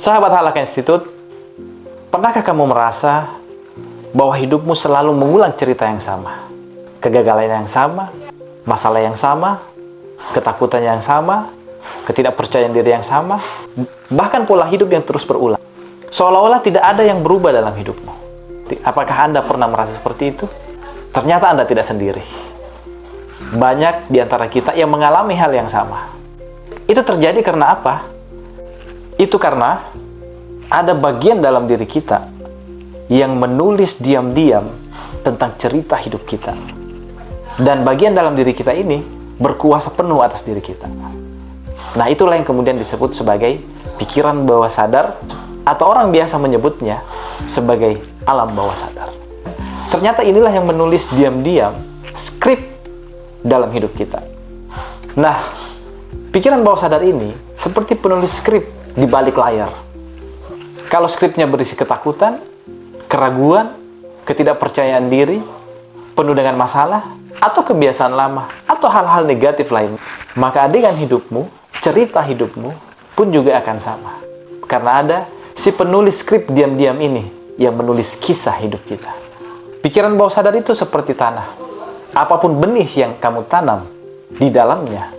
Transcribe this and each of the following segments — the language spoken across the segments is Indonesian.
Sahabat Halaka Institute, pernahkah kamu merasa bahwa hidupmu selalu mengulang cerita yang sama? Kegagalan yang sama, masalah yang sama, ketakutan yang sama, ketidakpercayaan diri yang sama, bahkan pola hidup yang terus berulang. Seolah-olah tidak ada yang berubah dalam hidupmu. Apakah Anda pernah merasa seperti itu? Ternyata Anda tidak sendiri. Banyak di antara kita yang mengalami hal yang sama. Itu terjadi karena apa? Itu karena ada bagian dalam diri kita yang menulis diam-diam tentang cerita hidup kita. Dan bagian dalam diri kita ini berkuasa penuh atas diri kita. Nah, itulah yang kemudian disebut sebagai pikiran bawah sadar, atau orang biasa menyebutnya sebagai alam bawah sadar. Ternyata inilah yang menulis diam-diam skrip dalam hidup kita. Nah, pikiran bawah sadar ini seperti penulis skrip di balik layar. Kalau skripnya berisi ketakutan, keraguan, ketidakpercayaan diri, penuh dengan masalah, atau kebiasaan lama, atau hal-hal negatif lain, maka adegan hidupmu, cerita hidupmu pun juga akan sama. Karena ada si penulis skrip diam-diam ini yang menulis kisah hidup kita. Pikiran bawah sadar itu seperti tanah. Apapun benih yang kamu tanam di dalamnya,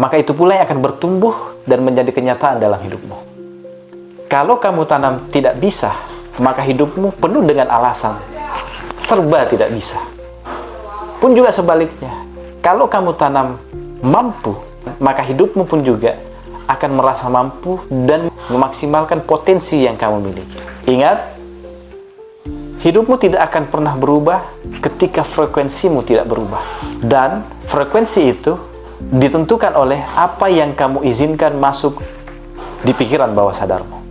maka itu pula yang akan bertumbuh dan menjadi kenyataan dalam hidupmu. Kalau kamu tanam tidak bisa, maka hidupmu penuh dengan alasan. Serba tidak bisa. Pun juga sebaliknya, kalau kamu tanam mampu, maka hidupmu pun juga akan merasa mampu dan memaksimalkan potensi yang kamu miliki. Ingat, hidupmu tidak akan pernah berubah ketika frekuensimu tidak berubah. Dan frekuensi itu ditentukan oleh apa yang kamu izinkan masuk di pikiran bawah sadarmu.